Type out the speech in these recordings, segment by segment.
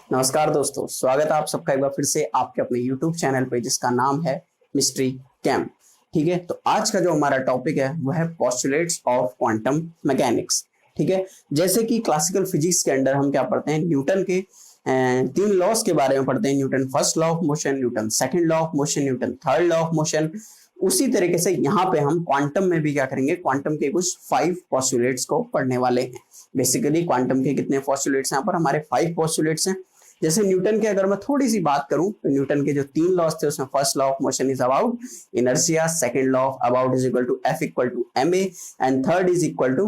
नमस्कार दोस्तों, स्वागत है आप सबका एक बार फिर से आपके अपने YouTube चैनल पे जिसका नाम है मिस्ट्री कैम्प। ठीक है, तो आज का जो हमारा टॉपिक है वह है पोस्टुलेट्स ऑफ क्वांटम मैकेनिक्स। ठीक है, जैसे कि क्लासिकल फिजिक्स के अंदर हम क्या पढ़ते हैं, न्यूटन के तीन लॉस के बारे में पढ़ते हैं। Newton first law of motion, Newton second law of motion, Newton third law of motion. उसी तरीके से यहाँ पे हम क्वांटम में भी क्या करेंगे, क्वांटम के कुछ 5 पोस्टुलेट्स को पढ़ने वाले हैं। बेसिकली क्वांटम के कितने पोस्टुलेट्स हैं यहाँ पर, हमारे 5 पोस्टुलेट्स हैं। जैसे न्यूटन के अगर मैं थोड़ी सी बात करूं तो न्यूटन के जो 3 लॉस थे उसमें first law of motion is about inertia, second law of about is equal to F equal to m a and third is equal to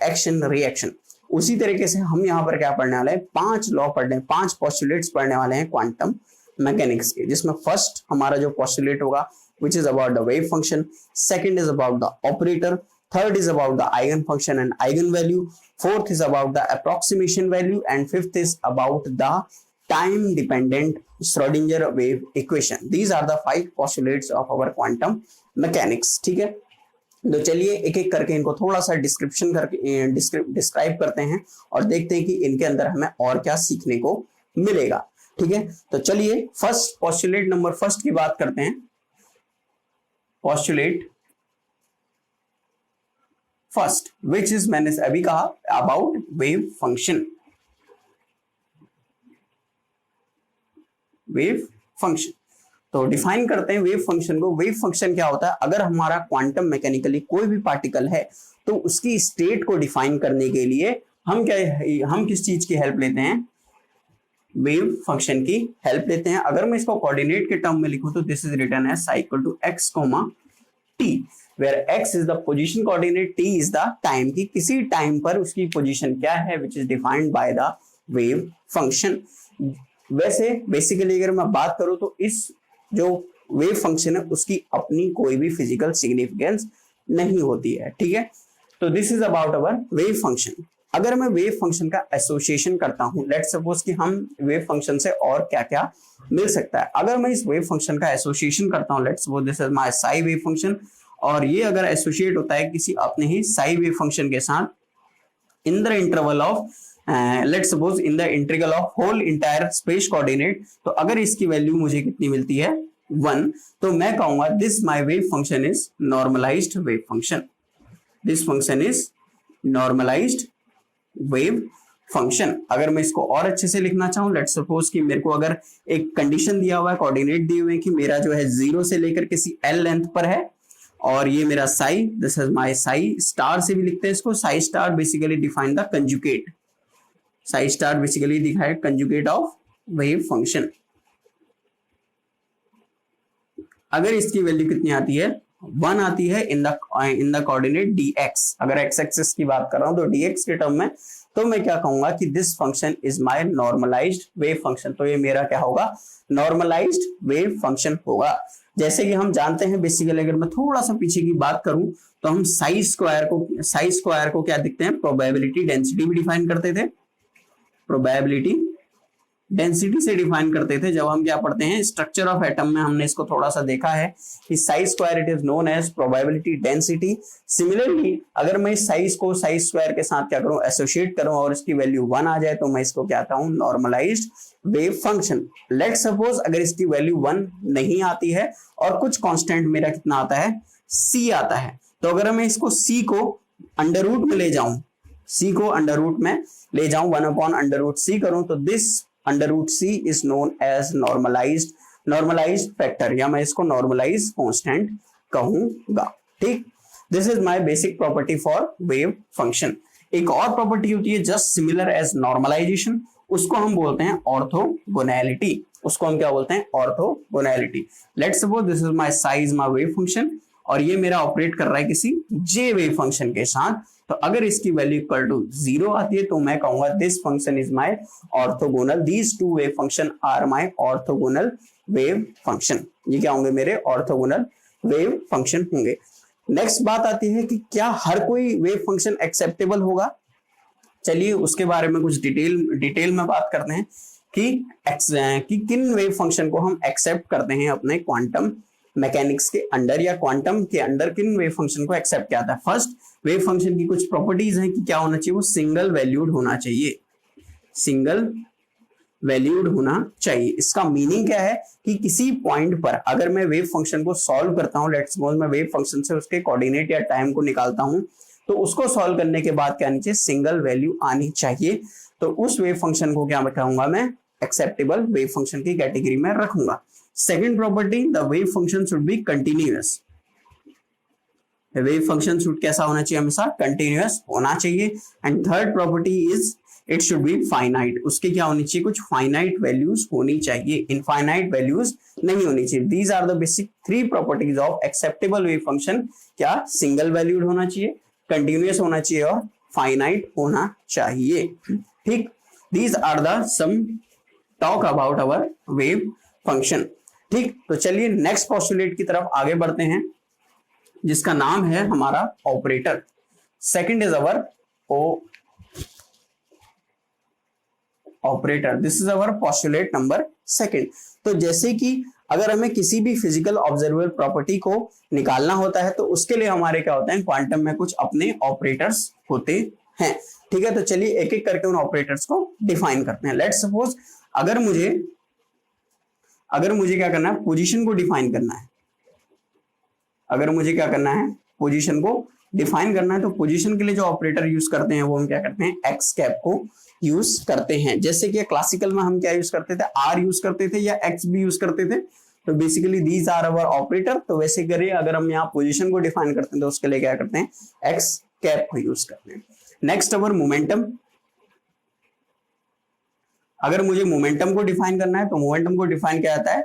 action reaction. उसी तरीके से हम यहाँ पर क्या पढ़ने वाले हैं, 5 लॉ पढ़ने, 5 पोस्टुलेट्स पढ़ने वाले हैं क्वांटम मैकेनिक्स के, जिसमें फर्स्ट हमारा जो पोस्टुलेट होगा which is about the wave function, second is about the operator, third is about the eigen function and eigen value, fourth is about the approximation value and fifth is about the time dependent Schrodinger wave equation. These are the 5 postulates of our quantum mechanics. ठीक है, तो चलिए एक एक करके इनको थोड़ा सा डिस्क्रिप्शन करके डिस्क्राइब करते हैं और देखते हैं कि इनके अंदर हमें और क्या सीखने को मिलेगा। ठीक है, तो चलिए फर्स्ट पोस्टुलेट नंबर फर्स्ट की बात करते हैं। पोस्टुलेट फर्स्ट विच इज, मैंने अभी कहा, about wave function. Wave function तो डिफाइन करते हैं वेव फंक्शन को। वेव फंक्शन क्या होता है, अगर हमारा क्वांटम मैकेनिकली कोई भी पार्टिकल है तो उसकी स्टेट को डिफाइन करने के लिए हम किस चीज की हेल्प लेते हैं, वेव फंक्शन की हेल्प लेते हैं। अगर मैं इसको कोऑर्डिनेट के टर्म में लिखूं तो this is written as psi equal to x comma t, where x is the position coordinate, t is the time, की किसी टाइम पर उसकी पोजीशन क्या है, which is defined by the wave function. वैसे बेसिकली अगर मैं बात करूं तो इस जो वेव फंक्शन है उसकी अपनी कोई भी फिजिकल सिग्निफिकेंस नहीं होती है। ठीक है, तो this is about our wave function. अगर मैं वेव फंक्शन का एसोसिएशन करता हूं, लेट्स सपोज कि हम वेव फंक्शन से और क्या क्या मिल सकता है। अगर मैं इस वेव फंक्शन का एसोसिएशन करता हूं, let's suppose this is my Sai wave function, और ये अगर एसोसिएट होता है किसी अपने ही साई वेव फंक्शन के साथ in the interval of let's suppose in the integral of whole entire space coordinate, तो अगर इसकी वैल्यू मुझे कितनी मिलती है 1, तो मैं कहूंगा this my wave function is normalized wave function. This function is normalized wave function. अगर मैं इसको और अच्छे से लिखना चाहूं, लेट्स सपोज कि मेरे को अगर एक कंडीशन दिया हुआ है, कोऑर्डिनेट दिए हुए हैं कि मेरा जो है 0 से लेकर किसी एल लेंथ पर है और ये मेरा Sai, this is my Sai, star से भी लिखते हैं इसको, Sai star basically define the conjugate, Sai star basically दिखाए कंजुगेट ऑफ वेव फंक्शन। अगर इसकी वैल्यू कितनी आती है, 1 आती है इन द कोऑर्डिनेट dx। अगर x एक्सिस की बात कर रहा हूं तो dx के टर्म में, तो मैं क्या कहूंगा कि this function is my normalized wave function. तो ये मेरा क्या होगा, नॉर्मलाइज्ड वेव फंक्शन होगा। जैसे कि हम जानते हैं बेसिकली, अगर मैं थोड़ा सा पीछे की बात करूं तो हम साई स्क्वायर को क्या दिखते हैं, प्रोबेबिलिटी डेंसिटी भी डिफाइन करते थे, प्रोबेबिलिटी डेंसिटी से डिफाइन करते थे। जब हम क्या पढ़ते हैं स्ट्रक्चर ऑफ एटम में, हमने इसको थोड़ा सा देखा है कि psi square it is known as probability density. Similarly अगर मैं साइज को साइज स्क्वायर के साथ क्या करूं, एसोसिएट करूं और इसकी वैल्यू 1 आ जाए तो मैं इसको क्या कहता हूं, normalized wave function. Let's suppose अगर इसकी वैल्यू 1 नहीं आती है और कुछ कांस्टेंट मेरा कितना आता है, c आता है, तो अगर मैं इसको c को अंडर रूट में ले जाऊं, c को अंडर रूट में ले जाऊं, 1/√c करूं, तो this under root c is known as normalized factor, या मैं इसको नॉर्मलाइज कांस्टेंट कहूंगा। ठीक, this is my basic property for wave function. एक और प्रॉपर्टी होती है जस्ट सिमिलर एज नॉर्मलाइजेशन, उसको हम बोलते हैं ऑर्थोगोनैलिटी। उसको हम क्या बोलते हैं, orthogonality. Let's suppose this is my size my wave function और ये मेरा ऑपरेट कर रहा है किसी जे वेव फंक्शन के साथ, तो अगर इसकी वैल्यू इक्वल टू 0 आती है तो मैं कहूंगा this function is my orthogonal, these two wave function are my orthogonal wave function. ये क्या होंगे, मेरे ऑर्थोगोनल वेव फंक्शन होंगे। नेक्स्ट बात आती है कि क्या हर कोई वेव फंक्शन एक्सेप्टेबल होगा। चलिए उसके बारे में कुछ डिटेल में बात करते हैं कि किन वेव फंक्शन को हम एक्सेप्ट करते हैं अपने क्वांटम मैकेनिक्स के अंडर, या क्वांटम के अंडर किन वेव फंक्शन को एक्सेप्ट किया जाता है। फर्स्ट, वेव फंक्शन की कुछ प्रॉपर्टीज हैं कि क्या होना चाहिए, वो सिंगल वैल्यूड होना चाहिए, सिंगल वैल्यूड होना चाहिए। इसका मीनिंग क्या है कि किसी पॉइंट पर अगर मैं वेव फंक्शन को सॉल्व करता हूं, लेट्स सपोज मैं वेव फंक्शन से उसके कोऑर्डिनेट या टाइम को निकालता हूं, तो उसको सॉल्व करने के बाद क्या नीचे सिंगल वैल्यू आनी चाहिए। तो उस वेव फंक्शन को क्या कहूंगा मैं, एक्सेप्टेबल वेव फंक्शन की कैटेगरी में रखूंगा। Second property, the wave function should be continuous. Wave function should कैसा होना चाहिए, हमेशा कंटिन्यूअस होना चाहिए। And third property is it should be finite. उसकी क्या होनी चाहिए, कुछ फाइनाइट वैल्यूज होनी चाहिए, इनफाइनाइट वैल्यूज नहीं होनी चाहिए। These are the basic 3 properties of acceptable wave function. क्या, सिंगल वैल्यूड होना चाहिए, कंटिन्यूअस होना चाहिए और फाइनाइट होना चाहिए। ठीक, these are the some talk about our wave function. ठीक, तो चलिए नेक्स्ट पोस्टुलेट की तरफ आगे बढ़ते हैं, जिसका नाम है हमारा operator. Second is our operator, this is our postulate number second. तो जैसे कि अगर हमें किसी भी फिजिकल ऑब्जर्वेबल प्रॉपर्टी को निकालना होता है तो उसके लिए हमारे क्या होते हैं, क्वांटम में कुछ अपने ऑपरेटर्स होते हैं। ठीक है, तो चलिए एक एक करके उन ऑपरेटर्स को डिफाइन करते हैं। लेट्स सपोज अगर मुझे क्या करना है, पोजीशन को डिफाइन करना है। अगर मुझे क्या करना है, पोजीशन को डिफाइन करना है, तो पोजीशन के लिए जो ऑपरेटर यूज करते हैं वो हम क्या करते हैं, एक्स कैप को यूज करते हैं। जैसे कि क्लासिकल में हम क्या यूज करते थे, आर यूज करते थे या एक्स भी यूज करते थे। तो basically these are our operator. तो वैसे करिए, अगर हम यहाँ पोजीशन को डिफाइन करते हैं तो उसके लिए क्या करते हैं, एक्स कैप को यूज करते हैं। नेक्स्ट अवर मोमेंटम। अगर मुझे मोमेंटम को डिफाइन करना है तो मोमेंटम को डिफाइन किया जाता है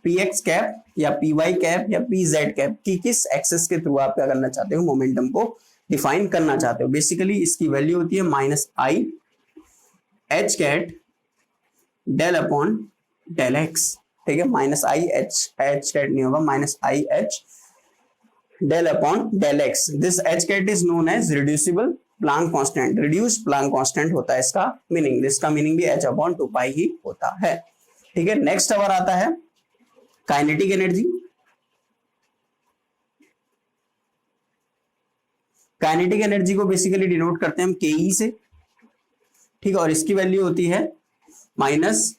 पी एक्स कैप या पी वाई कैप या पी जेड कैप की किस एक्सेस के थ्रू आप क्या करना चाहते हो, मोमेंटम को डिफाइन करना चाहते हो। बेसिकली इसकी वैल्यू होती है minus I H cat del upon del x. ठीक है, माइनस आई एच कैट नहीं होगा, minus I h del upon del x. This h cat is known as reducible Planck constant. Reduce Planck constant होता है इसका meaning. इसका meaning भी H upon 2 पाई ही होता है। ठीक है, नेक्स्ट अवर आता है काइनेटिक एनर्जी। काइनेटिक एनर्जी को बेसिकली डिनोट करते हैं हम के से। ठीक है, और इसकी वैल्यू होती है minus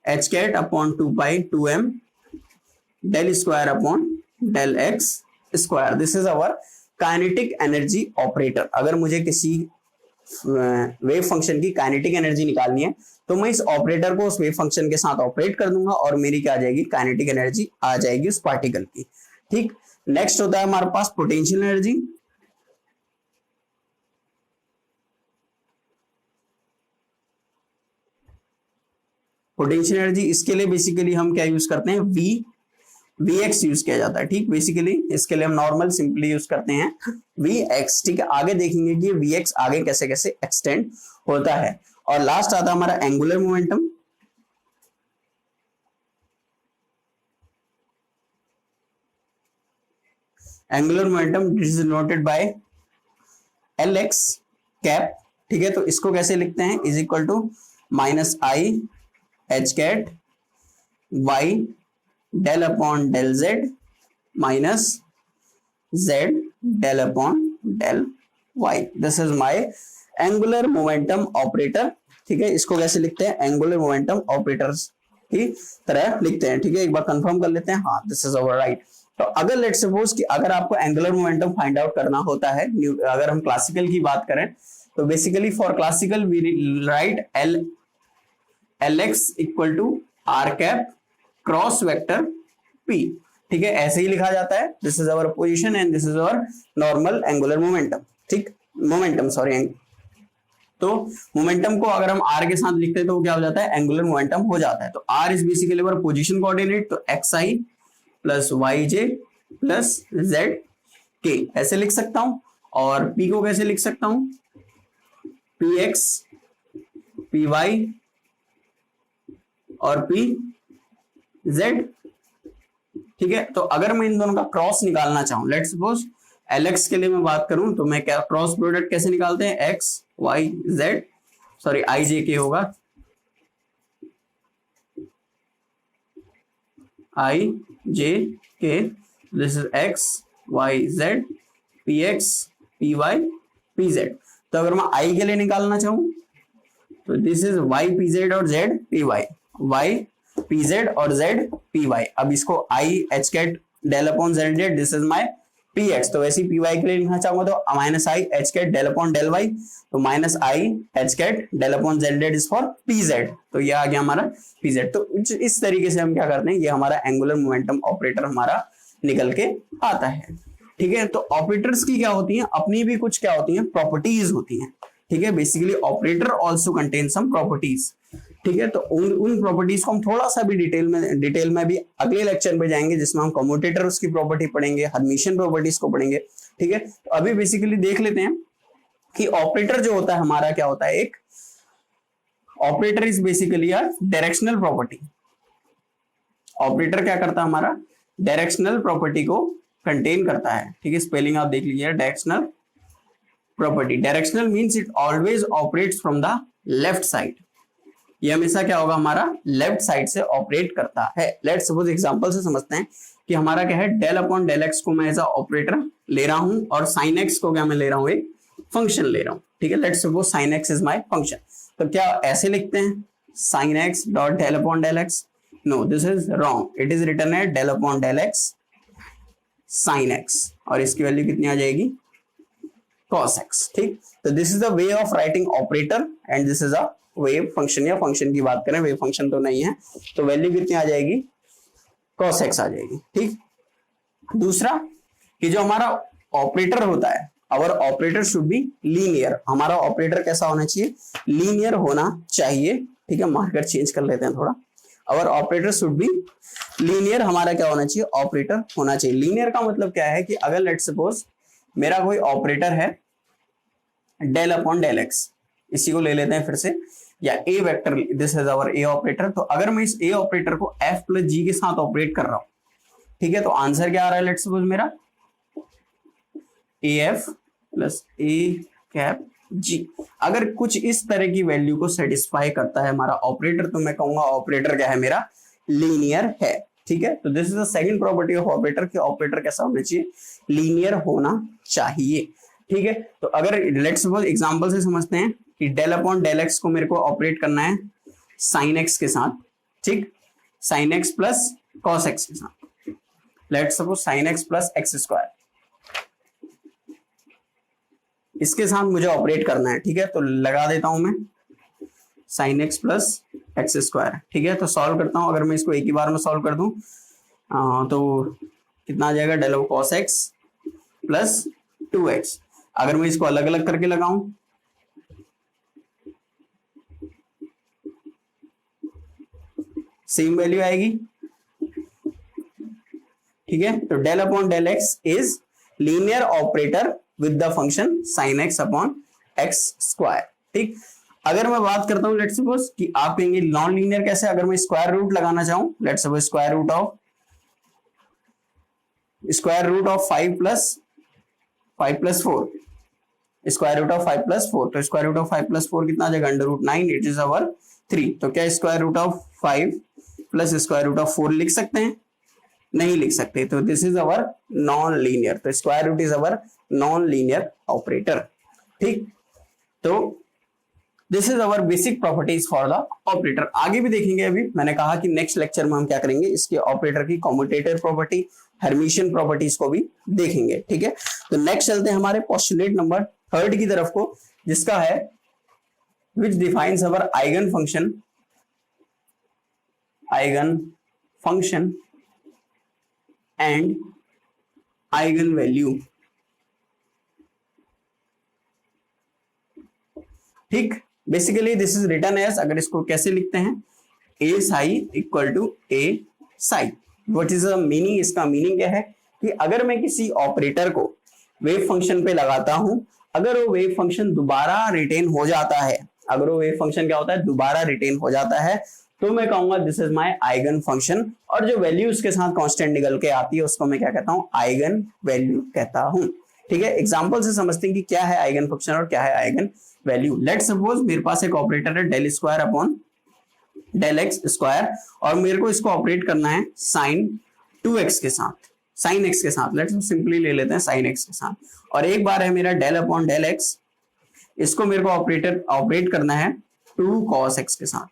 h cat upon 2 pi 2m del square upon del x square. This is our kinetic energy operator. अगर मुझे किसी वेव फंक्शन की काइनेटिक एनर्जी निकालनी है तो मैं इस ऑपरेटर को उस वेव फंक्शन के साथ ऑपरेट कर दूंगा और मेरी क्या आ जाएगी, काइनेटिक एनर्जी आ जाएगी उस पार्टिकल की। ठीक, नेक्स्ट होता है हमारे पास पोटेंशियल एनर्जी। पोटेंशियल एनर्जी, इसके लिए बेसिकली हम क्या यूज करते हैं, Vx यूज किया जाता है। ठीक, बेसिकली इसके लिए हम नॉर्मल सिंपली यूज करते हैं Vx। ठीक है, आगे देखेंगे कि Vx आगे कैसे कैसे एक्सटेंड होता है। और लास्ट आता है हमारा angular momentum. Angular momentum is denoted by Lx cap. ठीक है, तो इसको कैसे लिखते हैं, is equal to minus I H cat y del upon del z minus z del upon del y. This is my angular momentum operator. ठीक है, इसको कैसे लिखते हैं, एंगुलर मोमेंटम ऑपरेटर्स की तरह लिखते हैं। ठीक है, एक बार कंफर्म कर लेते हैं, हाँ दिस इज अवर राइट। तो अगर लेट्स सपोज कि अगर आपको एंगुलर मोमेंटम फाइंड आउट करना होता है, अगर हम क्लासिकल की बात करें तो basically for classical we write L x equal to r cap cross vector p। ठीक है, ऐसे ही लिखा जाता है। This is our position and this is our normal angular momentum. ठीक, मोमेंटम सॉरी। तो मोमेंटम को अगर हम r के साथ लिखते हैं तो क्या हो जाता है, एंगुलर मोमेंटम हो जाता है। तो r is basically our position coordinate, तो xi plus yj plus zk ऐसे लिख सकता हूं। और p को कैसे लिख सकता हूं, px py और pz। ठीक है, तो अगर मैं इन दोनों का क्रॉस निकालना चाहूं, लेट्स सपोज Lx के लिए मैं बात करूं तो मैं क्या क्रॉस प्रोडक्ट कैसे निकालते हैं, x y z sorry i j k होगा, i j k this is x y z px py pz। तो अगर मैं i के लिए निकालना चाहूं तो दिस इज y pz और z P Y, Y P Z और जेड पी वाई। अब इसको I H cat del upon Z Z, this is my P X, तो वैसे पी वाई के लिए लिखना चाहूंगा तो minus I H cat del upon del Y, तो minus I H cat del upon Z Z is for P Z, तो ये आ गया हमारा पी जेड। तो इस तरीके से हम क्या करते हैं, ये हमारा एंगुलर मोमेंटम ऑपरेटर हमारा निकल के आता है। ठीक है, तो ऑपरेटर्स की क्या होती है, अपनी भी कुछ क्या होती है, प्रॉपर्टीज होती हैं। ठीक है, basically operator also contain some properties. ठीक है, तो उन प्रॉपर्टीज को हम थोड़ा सा भी डिटेल में भी अगले लेक्चर में जाएंगे, जिसमें हम कम्यूटेटर्स की प्रॉपर्टी पढ़ेंगे, हर्मिशियन प्रॉपर्टीज को पढ़ेंगे। ठीक है, तो अभी बेसिकली देख लेते हैं कि ऑपरेटर जो होता है हमारा क्या होता है, एक operator is basically a directional property. Operator क्या करता है हमारा, डायरेक्शनल प्रॉपर्टी को कंटेन करता है। ठीक है, स्पेलिंग आप देख लीजिए, directional property. Directional means it always operates from the left side, ये हमेशा क्या होगा, हमारा लेफ्ट साइड से ऑपरेट करता है। लेट्स सपोज एग्जांपल से समझते हैं कि हमारा क्या है, डेल अपॉन डेल एक्स को मैं एज अ ऑपरेटर ले रहा हूं और साइन एक्स को क्या मैं ले रहा हूं, एक फंक्शन ले रहा हूं। ठीक है, let's suppose sine x is my function, तो क्या ऐसे लिखते हैं sine x dot del upon del x, no this is wrong, it is written at del upon del x sine x, और इसकी वैल्यू कितनी आ जाएगी, cos x। ठीक, तो this is the way of writing operator and this is a wave function, या function की बात करें, वेव फंक्शन तो नहीं है, तो वैल्यू कितनी आ जाएगी, cos x आ जाएगी। ठीक, दूसरा कि जो हमारा ऑपरेटर होता है, our operator should be linear, हमारा ऑपरेटर कैसा होना चाहिए, लीनियर होना चाहिए। ठीक है, मार्कर चेंज कर लेते हैं थोड़ा, our operator should be linear, हमारा क्या होना चाहिए, ऑपरेटर होना चाहिए। लीनियर का मतलब क्या है कि अगर लेट्स सपोज मेरा कोई ऑपरेटर है डेल अपॉन डेल एक्स, इसी को ले लेते हैं फिर से, या a vector, this is our A operator, तो अगर मैं इस ए ऑपरेटर को एफ प्लस जी के साथ ऑपरेट कर रहा हूं, ठीक है, तो आंसर क्या आ रहा है, लेट्स सपोज मेरा A F plus A cap G. अगर कुछ इस तरह की वैल्यू को सेटिस्फाई करता है हमारा ऑपरेटर, तो मैं कहूंगा ऑपरेटर क्या है, मेरा लीनियर है। ठीक है, तो this is the second property of operator, कि ऑपरेटर कैसा होना चाहिए, लीनियर होना चाहिए। ठीक है, तो अगर लेट्स सपोज एग्जांपल से समझते हैं कि डेल अपॉन डेल एक्स को मेरे को ऑपरेट करना है साइन एक्स के साथ। ठीक, sine x plus cos x के साथ, let's suppose sine x plus x square, इसके साथ मुझे ऑपरेट करना है। ठीक है, तो लगा देता हूं मैं sine x plus x square. ठीक है, तो सॉल्व करता हूं, अगर मैं इसको एक ही बार में सॉल्व कर दूं तो कितना आ जाएगा, del of cos x plus 2x। अगर मैं इसको अलग अलग करके लगाऊं, सेम वैल्यू आएगी। ठीक है, तो del upon del x is linear operator with the function sine x upon x square. ठीक, अगर मैं बात करता हूं लेट्स सपोज कि आप कहेंगे नॉन लीनियर कैसे, अगर मैं स्क्वायर रूट लगाना चाहूं, let's suppose square root of 5 plus 4, square root of 5 plus 4, तो स्क्वायर रूट ऑफ 5 प्लस 4 कितना आ जाएगा, under root 9, it is our 3। तो क्या square root of 5 plus square root of 4 लिख सकते हैं, नहीं लिख सकते, तो this is our non linear, तो square root is our non linear operator. ठीक, तो this is our basic properties for the operator. आगे भी देखेंगे, अभी मैंने कहा कि नेक्स्ट लेक्चर में हम क्या करेंगे, इसके ऑपरेटर की कम्यूटेटर प्रॉपर्टी, हर्मिशियन प्रॉपर्टीज को भी देखेंगे। ठीक है, तो नेक्स्ट चलते हैं हमारे पोस्टुलेट नंबर 3 की तरफ को, जिसका है which defines our eigen function and eigen value. ठीक, basically this is written as, अगर इसको कैसे लिखते हैं, A psi equal to A psi. What is the meaning, इसका मीनिंग क्या है कि अगर मैं किसी ऑपरेटर को वेव फंक्शन पे लगाता हूं, अगर वो वेव फंक्शन दोबारा रिटेन हो जाता है, अगर वो वेव फंक्शन क्या होता है, दोबारा रिटेन हो जाता है, तो मैं कहूंगा this is my eigen function, और जो वैल्यू उसके साथ कांस्टेंट निकल के आती है उसको मैं क्या कहता हूं, आइगन वैल्यू कहता हूं। ठीक है, एग्जांपल से समझते हैं कि क्या है आइगन फंक्शन और क्या है आइगन वैल्यू। लेट्स सपोज मेरे पास एक ऑपरेटर है del square upon del x square, और मेरे को इसको ऑपरेट करना है साइन 2x के साथ, साइन x के साथ, लेट्स सिंपली ले लेते हैं साइन x के साथ, और एक बार है मेरा डेल अपॉन डेल एक्स, इसको मेरे को ऑपरेट करना है 2 cos x के साथ।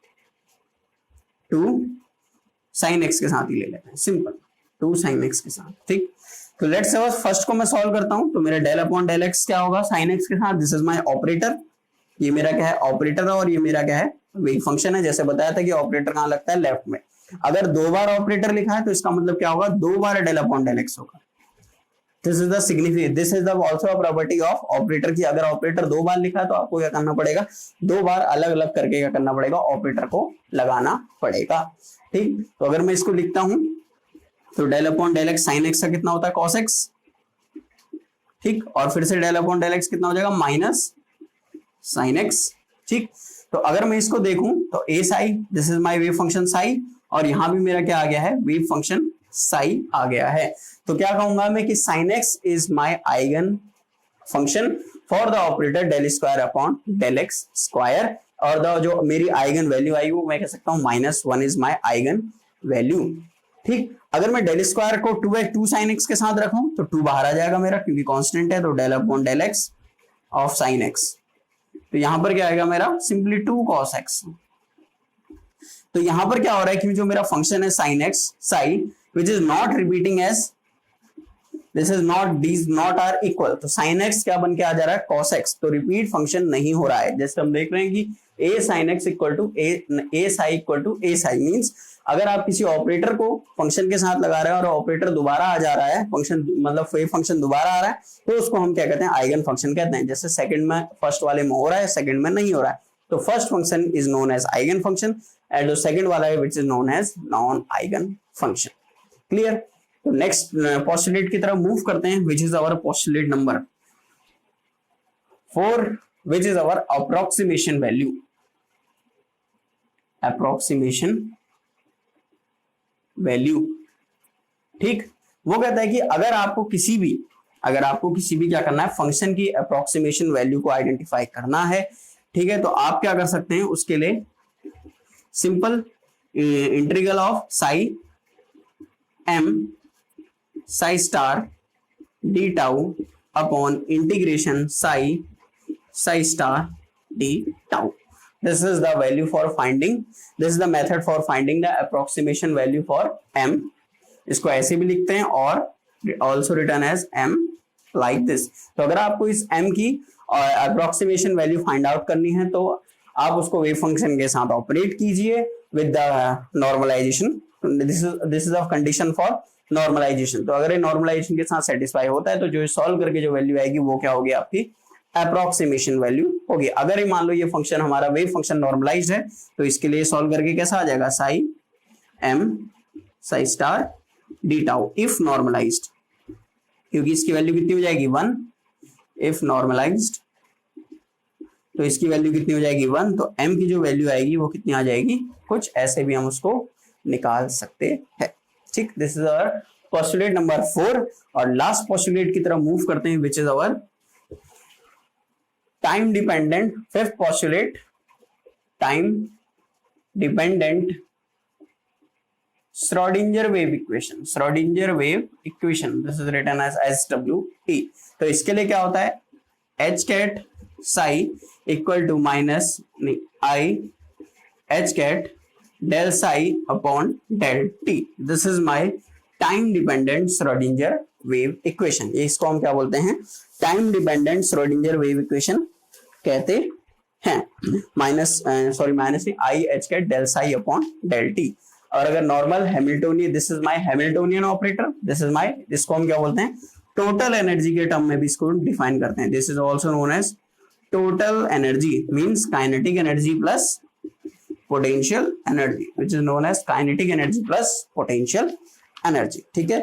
2 sin x के साथ ही ले लेते हैं, सिंपल 2 sin x के साथ, ठीक। तो लेट्स सपोज फर्स्ट को मैं सॉल्व करता हूं, तो मेरा डेल अपॉन डेल एक्स क्या होगा sin x के साथ, दिस इज माय ऑपरेटर, ये मेरा क्या है ऑपरेटर है, और ये मेरा क्या है वेव फंक्शन है। जैसे बताया था कि ऑपरेटर कहां लगता है लेफ्ट में, अगर 2 बार ऑपरेटर लिखा है तो इसका मतलब क्या होगा 2 बार डेल अपॉन डेल एक्स होगा। This is the significant, this is the also a property of operator की, अगर ऑपरेटर 2 बार लिखा है तो आपको क्या करना पड़ेगा 2 बार अलग अलग करके क्या करना पड़ेगा ऑपरेटर को लगाना पड़ेगा, ठीक। तो अगर मैं इसको लिखता हूं तो del upon del x sine x का कितना होता है कॉस एक्स, ठीक, और फिर से डेल अपॉन डेल एक्स कितना हो जाएगा माइनस साइन एक्स, ठीक। तो अगर मैं इसको देखूं तो A psi, this is my wave function psi, और यहां भी मेरा क्या आ गया है वेव फंक्शन साई आ गया है। तो क्या कहूंगा मैं कि sine x is my eigen function for the operator del square upon del x square, और द जो मेरी आइगन वैल्यू आई वो मैं कह सकता हूं -1 इज माय आइगन वैल्यू, ठीक। अगर मैं डेल स्क्वायर को 2 साइन एक्स के साथ रखूं तो 2 बाहर आ जाएगा मेरा, क्योंकि कांस्टेंट है, तो del upon del x of sine x, तो यहां पर क्या आएगा मेरा सिंपली 2 cos x। तो यहां पर क्या हो रहा है कि जो मेरा फंक्शन है sin x psi which is not repeating as this is not, these not are equal, तो sin x क्या बन के आ जा रहा है cos x, तो रिपीट फंक्शन नहीं हो रहा है। जैसे हम देख रहे हैं कि a sin x equal to a psi equal to a psi, means अगर आप किसी ऑपरेटर को फंक्शन के साथ लगा रहे हैं और ऑपरेटर दोबारा आ जा रहा है, फंक्शन मतलब वेव फंक्शन दोबारा आ रहा है, तो उसको हम क्या कहते हैं आइगन फंक्शन कहते हैं। जैसे सेकंड में फर्स्ट वाले में हो रहा है, सेकंड में नहीं हो रहा है, तो first function is known as eigen function and जो सेकंड वाला है which is known as non eigen function, clear. तो नेक्स्ट पोस्टुलेट की तरफ मूव करते हैं, which is our postulate number 4, which is our approximation value, approximation value, ठीक। वो कहता है कि अगर आपको किसी भी क्या करना है फंक्शन की अप्रोक्सीमेशन वैल्यू को आइडेंटिफाई करना है, ठीक है, तो आप क्या कर सकते हैं उसके लिए simple integral of Sai m psi star d tau upon integration Sai star d tau, this is the value for finding, this is the method for finding the approximation value for m, इसको ऐसे भी लिखते हैं और also written as m like this। तो अगर आपको इस m की approximation value find out करनी है तो आप उसको वेव फंक्शन के साथ ऑपरेट कीजिए with the normalization, this is a condition for normalization। तो अगर ये normalization के साथ satisfy होता है तो जो सॉल्व करके जो वैल्यू आएगी वो क्या होगी आपकी अप्रोक्सीमेशन वैल्यू होगी। अगर ये मान लो ये फंक्शन हमारा वेव फंक्शन नॉर्मलाइज्ड है तो इसके लिए सॉल्व करके कैसा आ जाएगा psi m psi star d tau if normalized, क्योंकि इसकी वैल्यू कितनी हो जाएगी 1, इफ नॉर्मलाइज्ड तो इसकी वैल्यू कितनी हो जाएगी 1, तो m की जो वैल्यू आएगी वो कितनी आ जाएगी, कुछ ऐसे भी हम उसको निकाल सकते हैं, ठीक। This is our postulate number 4, और लास्ट पोस्टुलेट की तरफ मूव करते हैं which is our time dependent fifth postulate, time dependent Schrodinger wave equation, Schrodinger wave equation, this is written as SWT। तो इसके लिए क्या होता है h cat psi equal to minus I h cat del psi upon del t, this is my time dependent Schrodinger wave equation। ये इसको हम क्या बोलते हैं time dependent Schrodinger wave equation कहते हैं। माइनस नहीं i H cat del psi upon del t, और अगर normal Hamiltonian, this is my Hamiltonian operator, this is my, इसको हम क्या बोलते हैं टोटल एनर्जी के टर्म में भी इसको डिफाइन करते हैं। This is also known as total energy, means kinetic energy plus potential energy, which is known as kinetic energy plus potential energy, ठीक है।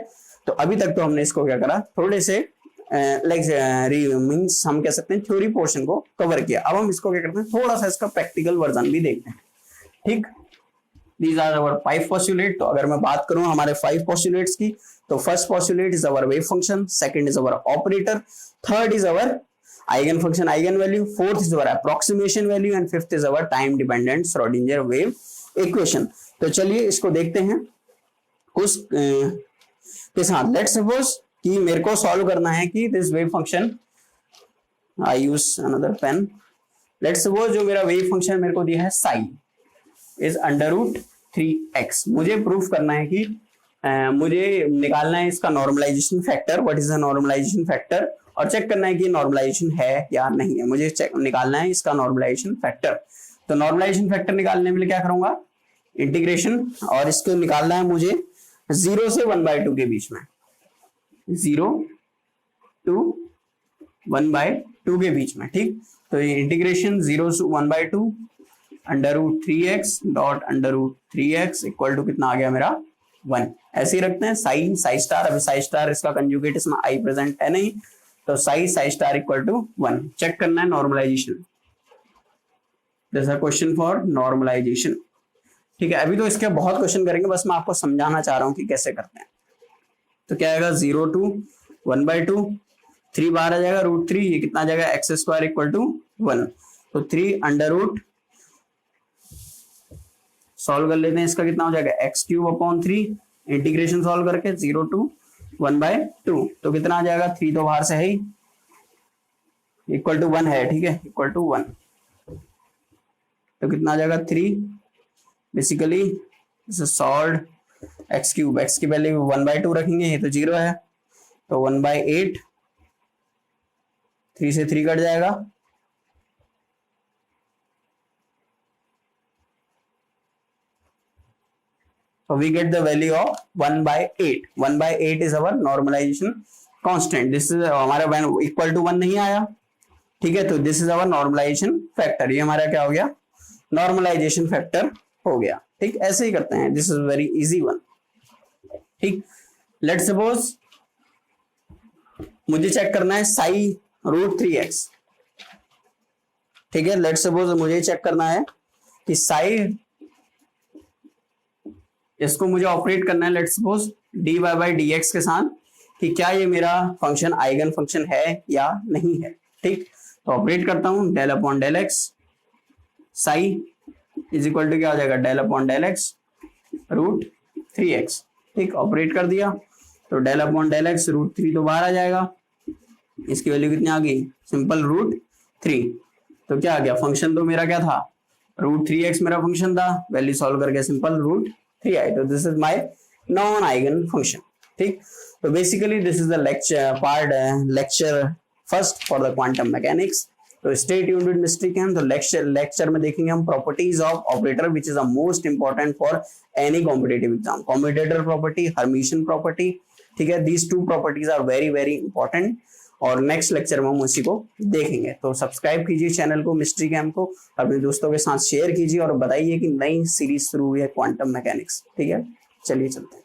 तो अभी तक तो हमने इसको क्या करा थोड़े से मींस हम कह सकते हैं थ्योरी पोर्शन को कवर किया। अब हम इसको क्या करते हैं थोड़ा सा इसका प्रैक्टिकल वर्जन भी देखते हैं, ठीक। These are our 5 postulate. तो अगर मैं बात करूं हमारे 5 पोस्टुलेट्स की, तो first postulate is our wave function, second is our operator, third is our eigen function eigen value, fourth is our approximation value and fifth is our time dependent Schrodinger wave equation. तो चलिए इसको देखते हैं उस के साथ। Let's suppose कि मेरे को सॉल्व करना है कि this wave function, I use another pen, let's suppose जो मेरा वेव फंक्शन मेरे को दिया है Sai is under root 3x। मुझे प्रूफ करना है कि मुझे निकालना है इसका normalization factor, what is the normalization factor, और चेक करना है कि नॉर्मलाइजेशन है या नहीं है। मुझे चेक निकालना है इसका नॉर्मलाइजेशन फैक्टर। तो नॉर्मलाइजेशन फैक्टर निकालने में क्या करूंगा, इंटीग्रेशन, और इसको निकालना है मुझे 0 से 1/2 के बीच में, 0 to 1/2 के बीच में, ठीक। तो ये इंटीग्रेशन 0 से 1/2 √3x dot √3x equal to कितना आ गया मेरा 1। ऐसे ही रखते हैं साई स्टार, अभी साई स्टार इसका कंजुगेट, इसमें आई प्रेजेंट है नहीं, तो psi star equal to 1। Check करना है normalization, this is a question for normalization, ठीक है। अभी तो इसके बहुत क्वेश्चन करेंगे, बस मैं आपको समझाना चाह रहा हूं कि कैसे करते हैं। तो क्या आएगा 0 to 1/2, 3 बाहर आ जाएगा √3, ये कितना आ जाएगा x² इक्वल टू 1। तो 3 सॉल्व कर लेते हैं, इसका कितना हो जाएगा x³ इंटीग्रेशन सॉल्व करके 0 to 1/2, तो कितना आ जाएगा 3 तो बाहर से है ही, इक्वल टू 1 है, ठीक है, इक्वल टू 1। तो कितना आ जाएगा 3, बेसिकली सॉल्व x³ x की वैल्यू 1/2 रखेंगे, ये तो 0 है, तो 1/8, 3 से 3 कट जाएगा, so we get the value of 1/8. 1/8 is our normalization constant. This is हमारा इक्वल टू 1 नहीं आया, ठीक है, तो this is our normalization factor, ये हमारा क्या हो गया, नॉर्मलाइजेशन फैक्टर हो गया, ठीक। ऐसे ही करते हैं, this is very easy one, ठीक। लेट्स सपोज मुझे चेक करना है साई √3x, ठीक है। लेट्स सपोज मुझे चेक करना है कि साई, इसको मुझे ऑपरेट करना है लेट्स सपोज dy/dx के साथ, कि क्या ये मेरा फंक्शन आइगन फंक्शन है या नहीं है, ठीक। तो ऑपरेट करता हूं del/del x, psi is equal to क्या हो जाएगा del/del x √3x, ठीक। ऑपरेट कर दिया तो del/del x √3 तो बाहर आ जाएगा, इसकी वैल्यू कितनी आ गई, सिंपल √3। तो क्या आ गया, फंक्शन तो मेरा क्या था, √3x मेरा फंक्शन था, वैल्यू सॉल्व करके सिंपल √3 आई, तो this is my non eigen function, ठीक। तो basically this is the lecture first for the quantum mechanics. तो stay tuned with mystery cam. तो लेक्चर में देखेंगे हम properties of operator which is the most important for any competitive exam, commutator property, hermitian property, ठीक है। These 2 properties are very very important, और next lecture में हम उसी को देखेंगे। तो सब्सक्राइब कीजिए चैनल को, मिस्ट्री कैम्प को, अपने दोस्तों के साथ शेयर कीजिए और बताइए कि नई सीरीज शुरू हुई है क्वांटम मैकेनिक्स, ठीक है। चलिए चलते हैं।